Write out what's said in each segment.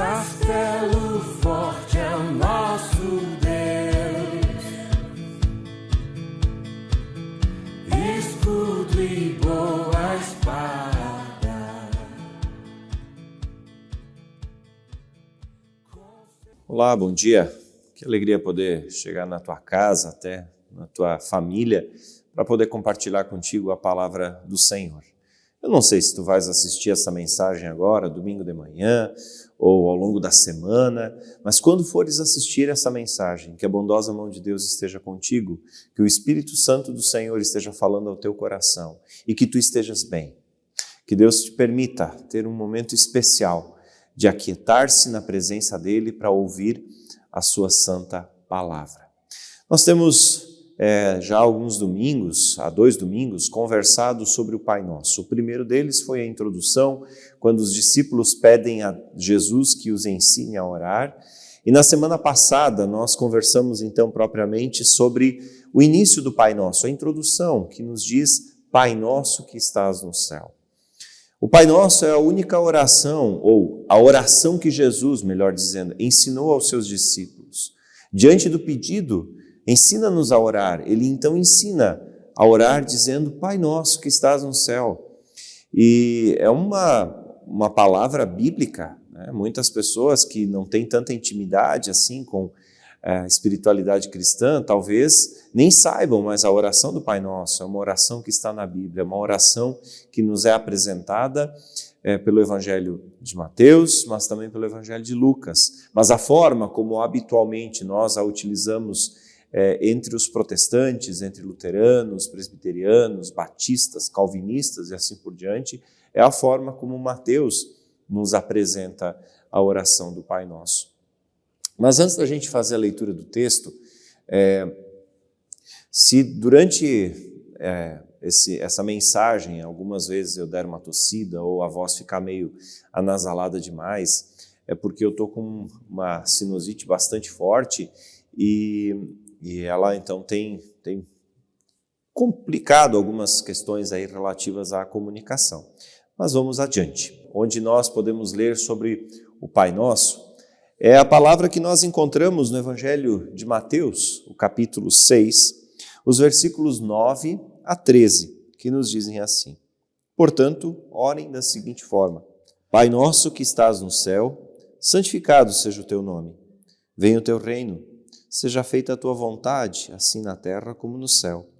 castelo forte é o nosso Deus, escudo e boa espada. Olá, bom dia. Que alegria poder chegar na tua casa, até na tua família, para poder compartilhar contigo a palavra do Senhor. Eu não sei se tu vais assistir essa mensagem agora, domingo de manhã, ou ao longo da semana, mas quando fores assistir essa mensagem, que a bondosa mão de Deus esteja contigo, que o Espírito Santo do Senhor esteja falando ao teu coração e que tu estejas bem. Que Deus te permita ter um momento especial de aquietar-se na presença dEle para ouvir a sua santa palavra. Nós temos já há alguns domingos, há 2 domingos, conversado sobre o Pai Nosso. O primeiro deles foi a introdução, quando os discípulos pedem a Jesus que os ensine a orar. E na semana passada nós conversamos então propriamente sobre o início do Pai Nosso, a introdução que nos diz Pai Nosso que estás no céu. O Pai Nosso é a única oração, ou a oração que Jesus, melhor dizendo, ensinou aos seus discípulos. Diante do pedido, ensina-nos a orar, ele então ensina a orar dizendo, Pai Nosso que estás no céu. E é uma palavra bíblica, né? Muitas pessoas que não têm tanta intimidade assim com a espiritualidade cristã, talvez nem saibam, mas a oração do Pai Nosso é uma oração que está na Bíblia, é uma oração que nos é apresentada pelo Evangelho de Mateus, mas também pelo Evangelho de Lucas. Mas a forma como habitualmente nós a utilizamos entre os protestantes, entre luteranos, presbiterianos, batistas, calvinistas e assim por diante, é a forma como Mateus nos apresenta a oração do Pai Nosso. Mas antes da gente fazer a leitura do texto, se durante essa mensagem, algumas vezes eu der uma tossida ou a voz ficar meio anasalada demais, é porque eu estou com uma sinusite bastante forte e ela então tem complicado algumas questões aí relativas à comunicação. Mas vamos adiante. Onde nós podemos ler sobre o Pai Nosso, é a palavra que nós encontramos no Evangelho de Mateus, o capítulo 6, os versículos 9 a 13, que nos dizem assim. Portanto, orem da seguinte forma. Pai nosso que estás no céu, santificado seja o teu nome. Venha o teu reino. Seja feita a tua vontade, assim na terra como no céu.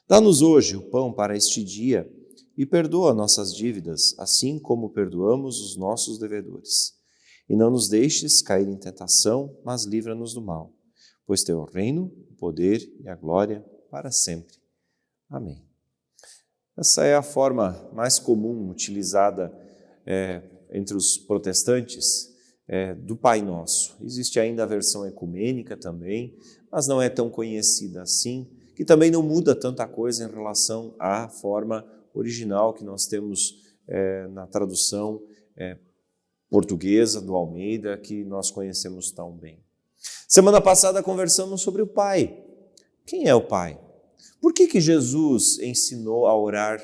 Dá-nos hoje o pão para este dia e perdoa nossas dívidas, assim como perdoamos os nossos devedores. E não nos deixes cair em tentação, mas livra-nos do mal. Pois teu é o reino, o poder e a glória para sempre. Amém. Essa é a forma mais comum utilizada entre os protestantes do Pai Nosso. Existe ainda a versão ecumênica também, mas não é tão conhecida assim, que também não muda tanta coisa em relação à forma original que nós temos na tradução portuguesa do Almeida, que nós conhecemos tão bem. Semana passada conversamos sobre o Pai. Quem é o Pai? Por que Jesus ensinou a orar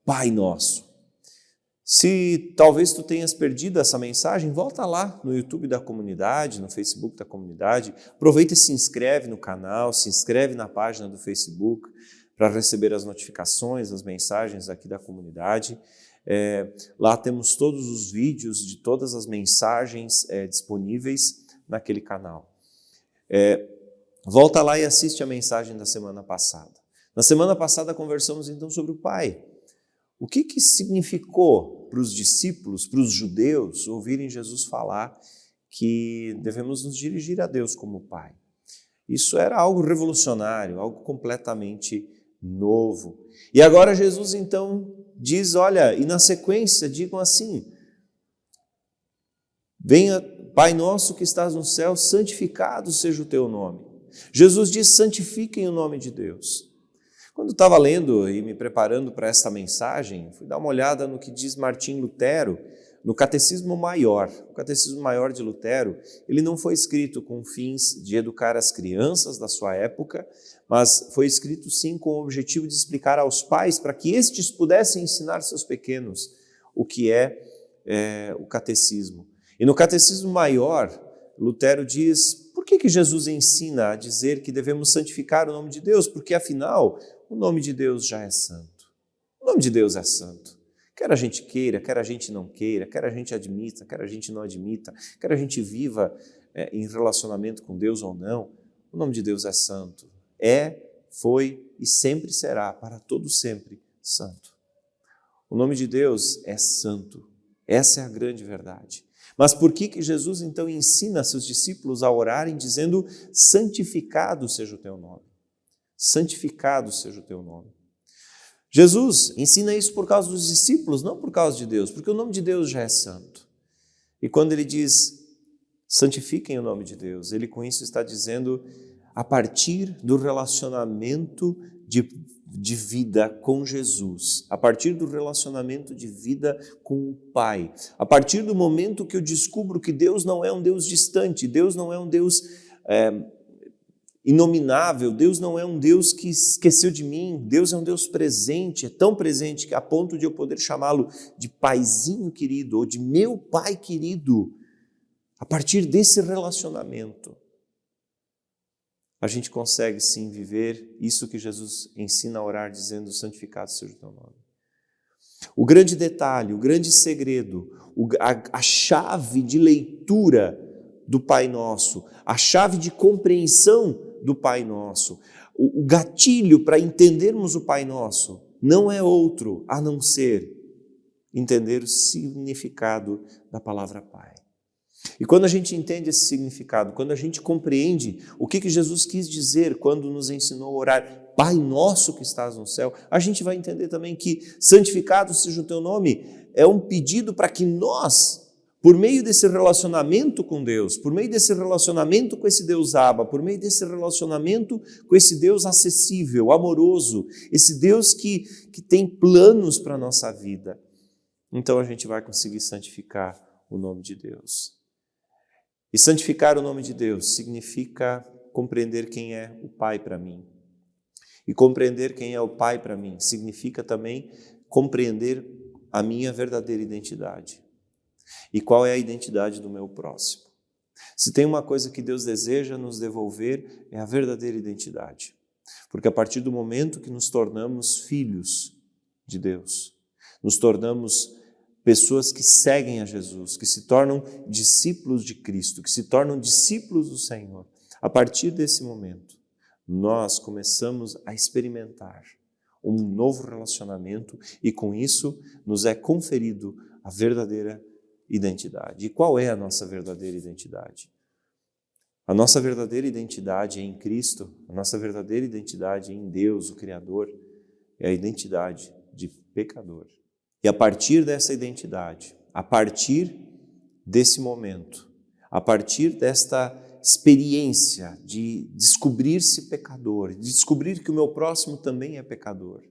Pai Nosso? Se talvez tu tenhas perdido essa mensagem, volta lá no YouTube da comunidade, no Facebook da comunidade, aproveita e se inscreve no canal, se inscreve na página do Facebook para receber as notificações, as mensagens aqui da comunidade. Lá temos todos os vídeos de todas as mensagens disponíveis naquele canal. Volta lá e assiste a mensagem da semana passada. Na semana passada conversamos então sobre o Pai. O que significou para os discípulos, para os judeus, ouvirem Jesus falar que devemos nos dirigir a Deus como Pai? Isso era algo revolucionário, algo completamente novo. E agora Jesus então diz, olha, e na sequência digam assim, venha, Pai nosso que estás no céu, santificado seja o teu nome. Jesus diz, santifiquem o nome de Deus. Quando estava lendo e me preparando para esta mensagem, fui dar uma olhada no que diz Martim Lutero, no Catecismo Maior. O Catecismo Maior de Lutero, ele não foi escrito com fins de educar as crianças da sua época, mas foi escrito sim com o objetivo de explicar aos pais para que estes pudessem ensinar seus pequenos o que é o catecismo. E no Catecismo Maior, Lutero diz, por que Jesus ensina a dizer que devemos santificar o nome de Deus? Porque, afinal, o nome de Deus já é santo. O nome de Deus é santo. Quer a gente queira, quer a gente não queira, quer a gente admita, quer a gente não admita, quer a gente viva em relacionamento com Deus ou não, o nome de Deus é santo. É, foi e sempre será, para todo sempre, santo. O nome de Deus é santo. Essa é a grande verdade. Mas por que Jesus então ensina seus discípulos a orarem dizendo santificado seja o teu nome? Santificado seja o teu nome. Jesus ensina isso por causa dos discípulos, não por causa de Deus, porque o nome de Deus já é santo. E quando ele diz santifiquem o nome de Deus, ele com isso está dizendo a partir do relacionamento de vida com Jesus, a partir do relacionamento de vida com o Pai, a partir do momento que eu descubro que Deus não é um Deus distante, Deus não é um Deus inominável, Deus não é um Deus que esqueceu de mim, Deus é um Deus presente, é tão presente que a ponto de eu poder chamá-lo de paizinho querido ou de meu pai querido. A partir desse relacionamento, a gente consegue sim viver isso que Jesus ensina a orar dizendo santificado seja o teu nome. O grande detalhe, o grande segredo, a chave de leitura do Pai Nosso, a chave de compreensão do Pai Nosso, o gatilho para entendermos o Pai Nosso não é outro a não ser entender o significado da palavra Pai. E quando a gente entende esse significado, quando a gente compreende o que Jesus quis dizer quando nos ensinou a orar Pai Nosso que estás no céu, a gente vai entender também que santificado seja o teu nome é um pedido para que nós, por meio desse relacionamento com Deus, por meio desse relacionamento com esse Deus Abba, por meio desse relacionamento com esse Deus acessível, amoroso, esse Deus que tem planos para a nossa vida, então a gente vai conseguir santificar o nome de Deus. E santificar o nome de Deus significa compreender quem é o Pai para mim. E compreender quem é o Pai para mim significa também compreender a minha verdadeira identidade. E qual é a identidade do meu próximo? Se tem uma coisa que Deus deseja nos devolver, é a verdadeira identidade. Porque a partir do momento que nos tornamos filhos de Deus, nos tornamos pessoas que seguem a Jesus, que se tornam discípulos de Cristo, que se tornam discípulos do Senhor. A partir desse momento, nós começamos a experimentar um novo relacionamento e com isso nos é conferido a verdadeira identidade. E qual é a nossa verdadeira identidade? A nossa verdadeira identidade é em Cristo, a nossa verdadeira identidade é em Deus, o Criador, é a identidade de pecador. E a partir dessa identidade, a partir desse momento, a partir desta experiência de descobrir-se pecador, de descobrir que o meu próximo também é pecador,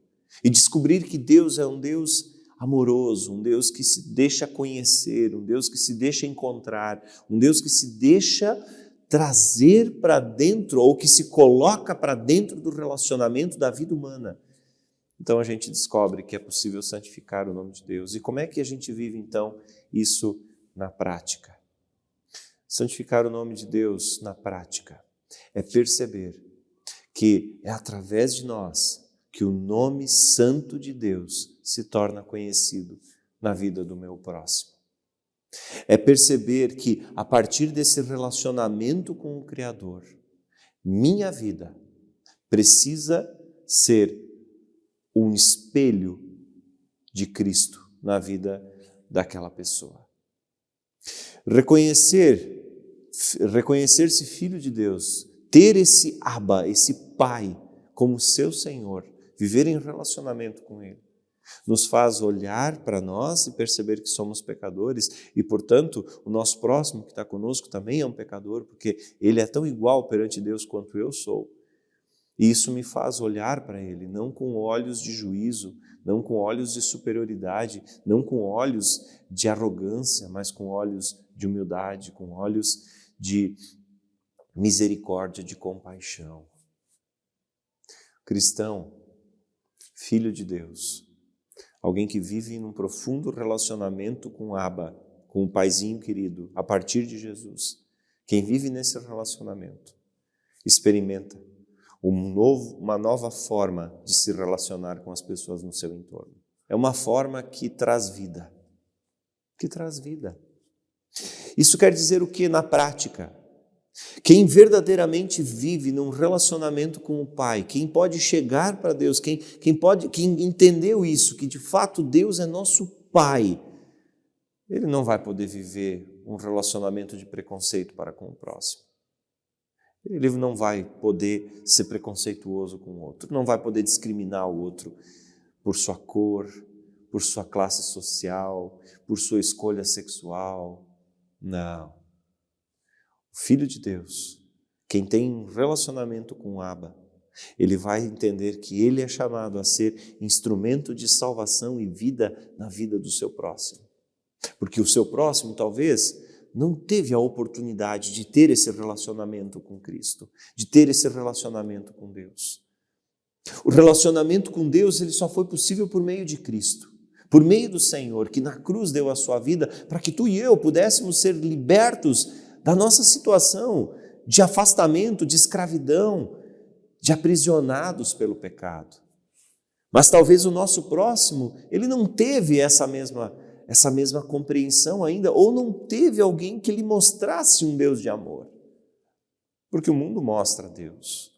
e descobrir que Deus é um Deus amoroso, um Deus que se deixa conhecer, um Deus que se deixa encontrar, um Deus que se deixa trazer para dentro, ou que se coloca para dentro do relacionamento da vida humana. Então a gente descobre que é possível santificar o nome de Deus. E como é que a gente vive então isso na prática? Santificar o nome de Deus na prática é perceber que é através de nós que o nome santo de Deus se torna conhecido na vida do meu próximo. É perceber que a partir desse relacionamento com o Criador, minha vida precisa ser um espelho de Cristo na vida daquela pessoa. Reconhecer-se filho de Deus, ter esse Abba, esse Pai como seu Senhor, viver em relacionamento com Ele, nos faz olhar para nós e perceber que somos pecadores e, portanto, o nosso próximo que está conosco também é um pecador, porque ele é tão igual perante Deus quanto eu sou. E isso me faz olhar para Ele, não com olhos de juízo, não com olhos de superioridade, não com olhos de arrogância, mas com olhos de humildade, com olhos de misericórdia, de compaixão. Cristão, filho de Deus, alguém que vive em um profundo relacionamento com Abba, com o paizinho querido, a partir de Jesus, quem vive nesse relacionamento, experimenta uma nova forma de se relacionar com as pessoas no seu entorno. É uma forma que traz vida. Que traz vida. Isso quer dizer o que na prática? Quem verdadeiramente vive num relacionamento com o Pai, quem pode chegar para Deus, quem entendeu isso, que de fato Deus é nosso Pai, ele não vai poder viver um relacionamento de preconceito para com o próximo. Ele não vai poder ser preconceituoso com o outro, não vai poder discriminar o outro por sua cor, por sua classe social, por sua escolha sexual. Não. O Filho de Deus, quem tem um relacionamento com o Abba, ele vai entender que ele é chamado a ser instrumento de salvação e vida na vida do seu próximo. Porque o seu próximo talvez não teve a oportunidade de ter esse relacionamento com Cristo, de ter esse relacionamento com Deus. O relacionamento com Deus ele só foi possível por meio de Cristo, por meio do Senhor, que na cruz deu a sua vida para que tu e eu pudéssemos ser libertos da nossa situação de afastamento, de escravidão, de aprisionados pelo pecado. Mas talvez o nosso próximo, ele não teve essa mesma compreensão ainda, ou não teve alguém que lhe mostrasse um Deus de amor. Porque o mundo mostra Deus.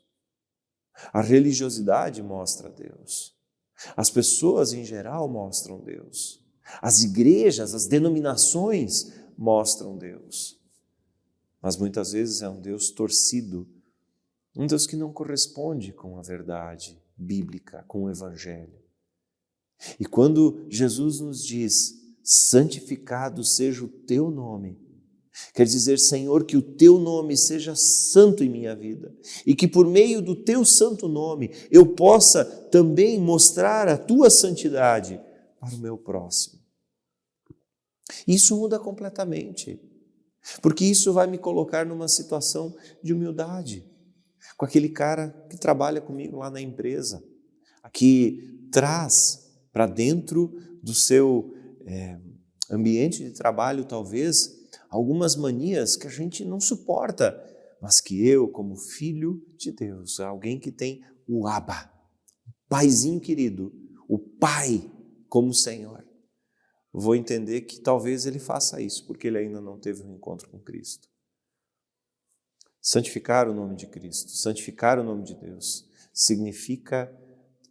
A religiosidade mostra Deus. As pessoas em geral mostram Deus. As igrejas, as denominações mostram Deus. Mas muitas vezes é um Deus torcido, um Deus que não corresponde com a verdade bíblica, com o Evangelho. E quando Jesus nos diz, santificado seja o teu nome, quer dizer, Senhor, que o teu nome seja santo em minha vida e que por meio do teu santo nome eu possa também mostrar a tua santidade para o meu próximo. Isso muda completamente. Porque isso vai me colocar numa situação de humildade, com aquele cara que trabalha comigo lá na empresa, que traz para dentro do seu ambiente de trabalho, talvez, algumas manias que a gente não suporta, mas que eu, como filho de Deus, alguém que tem o Abba, o paizinho querido, o Pai como Senhor, vou entender que talvez ele faça isso, porque ele ainda não teve um encontro com Cristo. Santificar o nome de Cristo, santificar o nome de Deus, significa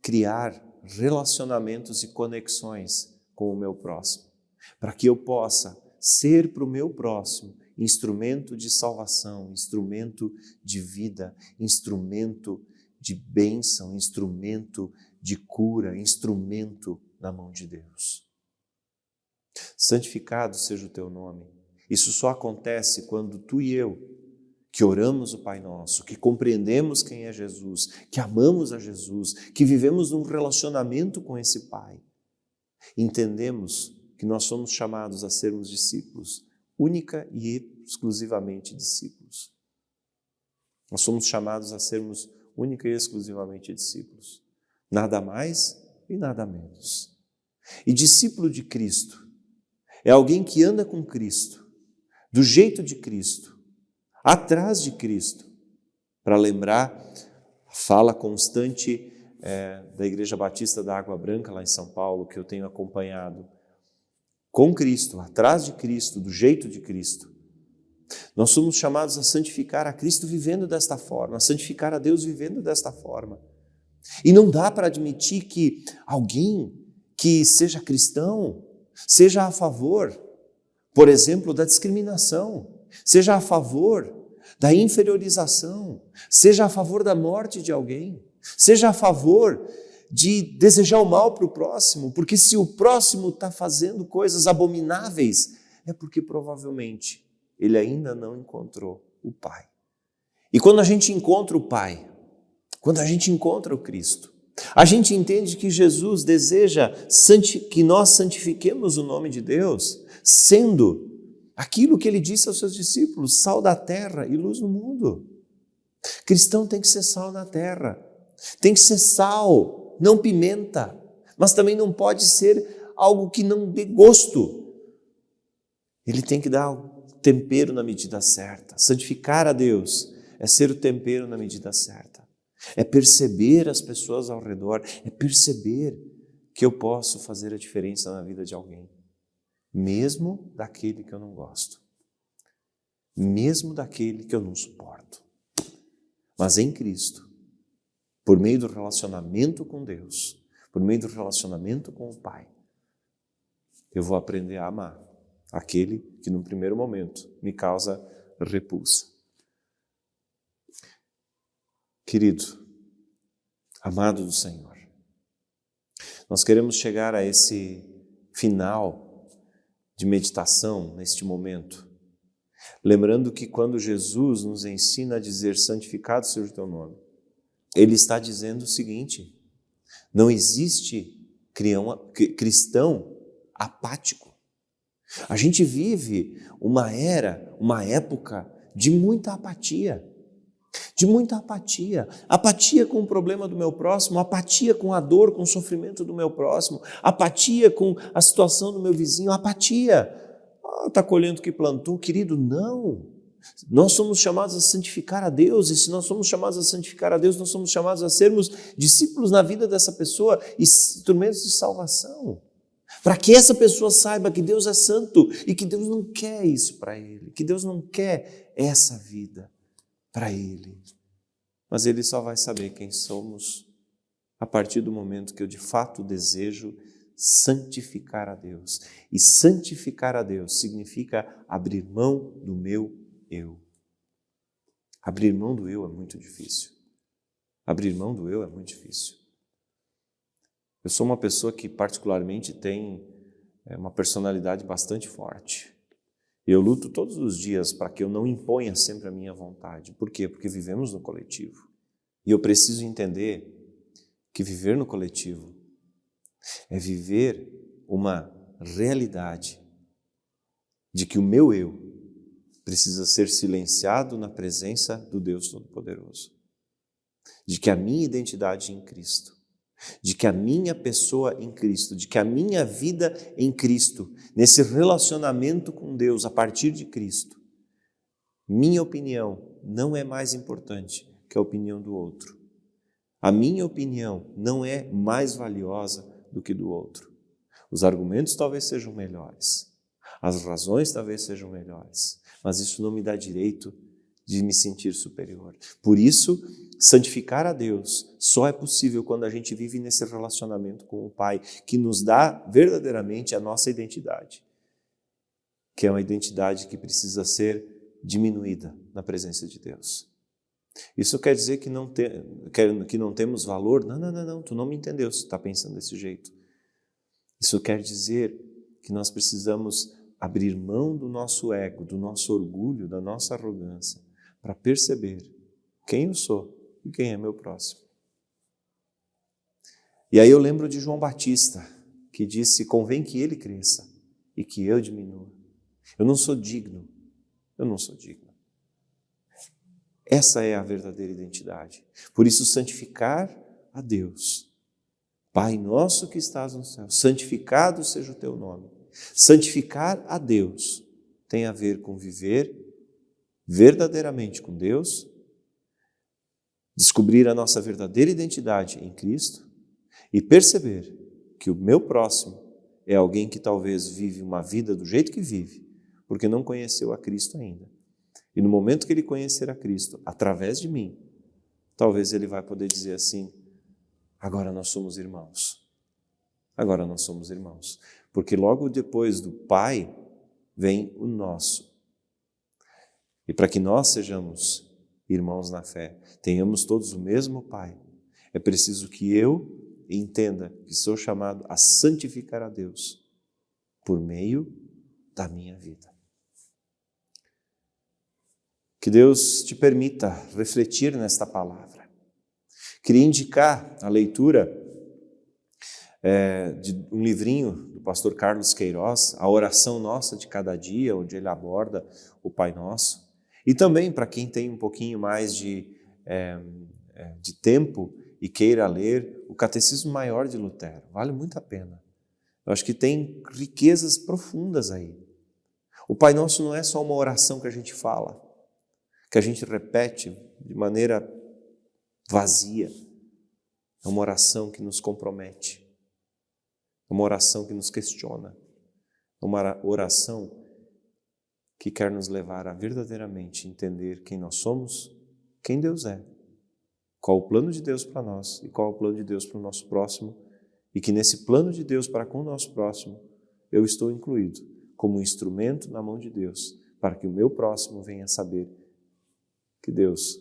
criar relacionamentos e conexões com o meu próximo, para que eu possa ser para o meu próximo instrumento de salvação, instrumento de vida, instrumento de bênção, instrumento de cura, instrumento na mão de Deus. Santificado seja o teu nome. Isso só acontece quando tu e eu, que oramos o Pai Nosso, que compreendemos quem é Jesus, que amamos a Jesus, que vivemos num relacionamento com esse Pai, entendemos que nós somos chamados a sermos discípulos, única e exclusivamente discípulos. Nós somos chamados a sermos única e exclusivamente discípulos. Nada mais e nada menos. E discípulo de Cristo é alguém que anda com Cristo, do jeito de Cristo, atrás de Cristo, para lembrar a fala constante da Igreja Batista da Água Branca, lá em São Paulo, que eu tenho acompanhado, com Cristo, atrás de Cristo, do jeito de Cristo. Nós somos chamados a santificar a Cristo vivendo desta forma, a santificar a Deus vivendo desta forma. E não dá para admitir que alguém que seja cristão seja a favor, por exemplo, da discriminação, seja a favor da inferiorização, seja a favor da morte de alguém, seja a favor de desejar o mal para o próximo, porque se o próximo está fazendo coisas abomináveis, é porque provavelmente ele ainda não encontrou o Pai. E quando a gente encontra o Pai, quando a gente encontra o Cristo, a gente entende que Jesus deseja que nós santifiquemos o nome de Deus, sendo aquilo que ele disse aos seus discípulos, sal da terra e luz no mundo. Cristão tem que ser sal na terra, tem que ser sal, não pimenta, mas também não pode ser algo que não dê gosto. Ele tem que dar o tempero na medida certa. Santificar a Deus é ser o tempero na medida certa. É perceber as pessoas ao redor, é perceber que eu posso fazer a diferença na vida de alguém, mesmo daquele que eu não gosto, mesmo daquele que eu não suporto. Mas em Cristo, por meio do relacionamento com Deus, por meio do relacionamento com o Pai, eu vou aprender a amar aquele que no primeiro momento me causa repulsa. Querido, amado do Senhor, nós queremos chegar a esse final de meditação neste momento, lembrando que quando Jesus nos ensina a dizer santificado seja o teu nome, Ele está dizendo o seguinte: não existe cristão apático. A gente vive uma era, uma época de muita apatia. De muita apatia. Apatia com o problema do meu próximo, apatia com a dor, com o sofrimento do meu próximo, apatia com a situação do meu vizinho, apatia. Está colhendo o que plantou, querido? Não. Nós somos chamados a santificar a Deus, e se nós somos chamados a santificar a Deus, nós somos chamados a sermos discípulos na vida dessa pessoa, instrumentos de salvação. Para que essa pessoa saiba que Deus é santo e que Deus não quer isso para ele, que Deus não quer essa vida para ele. Mas ele só vai saber quem somos a partir do momento que eu de fato desejo santificar a Deus. E santificar a Deus significa abrir mão do meu eu. Abrir mão do eu é muito difícil. Abrir mão do eu é muito difícil. Eu sou uma pessoa que particularmente tem uma personalidade bastante forte. Eu luto todos os dias para que eu não imponha sempre a minha vontade. Por quê? Porque vivemos no coletivo. E eu preciso entender que viver no coletivo é viver uma realidade de que o meu eu precisa ser silenciado na presença do Deus Todo-Poderoso. De que a minha identidade em Cristo, de que a minha pessoa em Cristo, de que a minha vida em Cristo, nesse relacionamento com Deus a partir de Cristo, minha opinião não é mais importante que a opinião do outro. A minha opinião não é mais valiosa do que do outro. Os argumentos talvez sejam melhores, as razões talvez sejam melhores, mas isso não me dá direito de me sentir superior. Por isso, santificar a Deus só é possível quando a gente vive nesse relacionamento com o Pai, que nos dá verdadeiramente a nossa identidade, que é uma identidade que precisa ser diminuída na presença de Deus. Isso quer dizer que não temos valor? Não, tu não me entendeu se está pensando desse jeito. Isso quer dizer que nós precisamos abrir mão do nosso ego, do nosso orgulho, da nossa arrogância, para perceber quem eu sou e quem é meu próximo. E aí eu lembro de João Batista, que disse: convém que ele cresça e que eu diminua. Eu não sou digno. Essa é a verdadeira identidade. Por isso, santificar a Deus. Pai nosso que estás no céu, santificado seja o teu nome. Santificar a Deus tem a ver com viver verdadeiramente com Deus, descobrir a nossa verdadeira identidade em Cristo e perceber que o meu próximo é alguém que talvez vive uma vida do jeito que vive, porque não conheceu a Cristo ainda. E no momento que ele conhecer a Cristo, através de mim, talvez ele vai poder dizer assim: agora nós somos irmãos. Agora nós somos irmãos. Porque logo depois do Pai vem o nosso. E para que nós sejamos irmãos na fé, tenhamos todos o mesmo Pai, é preciso que eu entenda que sou chamado a santificar a Deus por meio da minha vida. Que Deus te permita refletir nesta palavra. Queria indicar a leitura de um livrinho do pastor Carlos Queiroz, A Oração Nossa de Cada Dia, onde ele aborda o Pai Nosso. E também, para quem tem um pouquinho mais de tempo e queira ler, o Catecismo Maior de Lutero. Vale muito a pena. Eu acho que tem riquezas profundas aí. O Pai Nosso não é só uma oração que a gente fala, que a gente repete de maneira vazia. É uma oração que nos compromete. É uma oração que nos questiona. É uma oração que quer nos levar a verdadeiramente entender quem nós somos, quem Deus é, qual o plano de Deus para nós e qual o plano de Deus para o nosso próximo, e que nesse plano de Deus para com o nosso próximo, eu estou incluído como um instrumento na mão de Deus, para que o meu próximo venha saber que Deus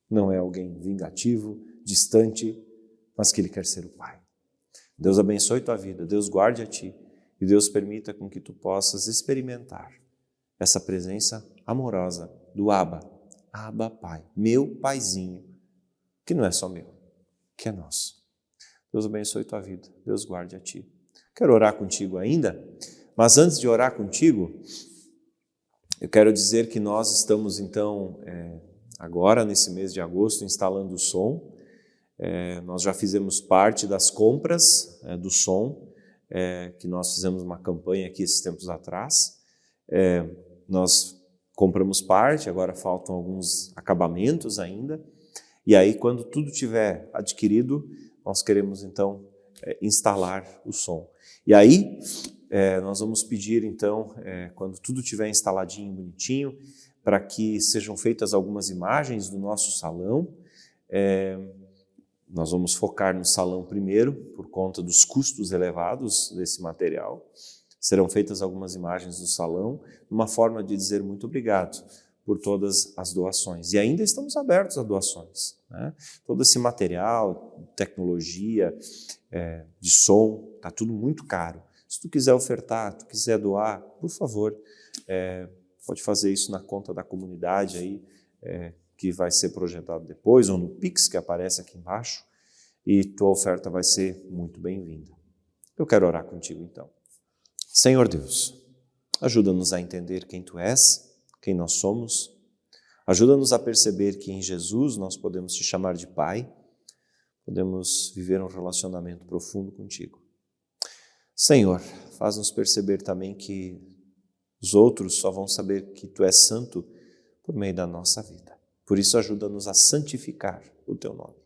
não é alguém vingativo, distante, mas que Ele quer ser o Pai. Deus abençoe tua vida, Deus guarde a ti e Deus permita com que tu possas experimentar essa presença amorosa do Abba, Abba Pai, meu Paizinho, que não é só meu, que é nosso. Deus abençoe tua vida, Deus guarde a ti. Quero orar contigo ainda, mas antes de orar contigo, eu quero dizer que nós estamos então, agora nesse mês de agosto, instalando o som. Nós já fizemos parte das compras do som, que nós fizemos uma campanha aqui esses tempos atrás. Nós compramos parte, agora faltam alguns acabamentos ainda, e aí quando tudo tiver adquirido, nós queremos então instalar o som. E aí nós vamos pedir então, quando tudo tiver instaladinho, bonitinho, para que sejam feitas algumas imagens do nosso salão. Nós vamos focar no salão primeiro, por conta dos custos elevados desse material. Serão feitas algumas imagens do salão, uma forma de dizer muito obrigado por todas as doações. E ainda estamos abertos a doações, né? Todo esse material, tecnologia, de som, está tudo muito caro. Se tu quiser ofertar, tu quiser doar, por favor, pode fazer isso na conta da comunidade aí, que vai ser projetado depois, ou no Pix que aparece aqui embaixo, e tua oferta vai ser muito bem-vinda. Eu quero orar contigo então. Senhor Deus, ajuda-nos a entender quem Tu és, quem nós somos, ajuda-nos a perceber que em Jesus nós podemos Te chamar de Pai, podemos viver um relacionamento profundo contigo. Senhor, faz-nos perceber também que os outros só vão saber que Tu és santo por meio da nossa vida. Por isso ajuda-nos a santificar o Teu nome.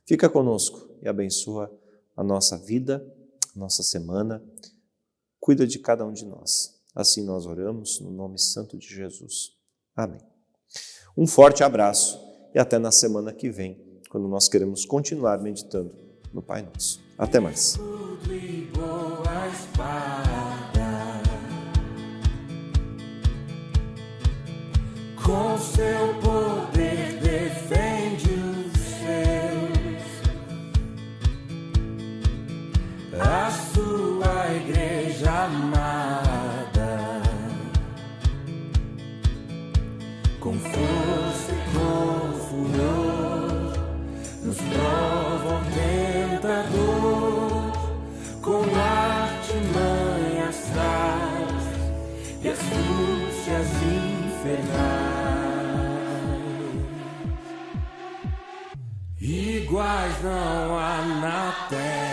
Fica conosco e abençoa a nossa vida, a nossa semana. Cuida de cada um de nós. Assim nós oramos no nome santo de Jesus. Amém. Um forte abraço e até na semana que vem, quando nós queremos continuar meditando no Pai Nosso. Até mais. Com seu poder defende os seus, a sua igreja amada, com força e com furor, nos prova o tentador, com artimanhas traz e astúcias infernais. Iguais não há na terra.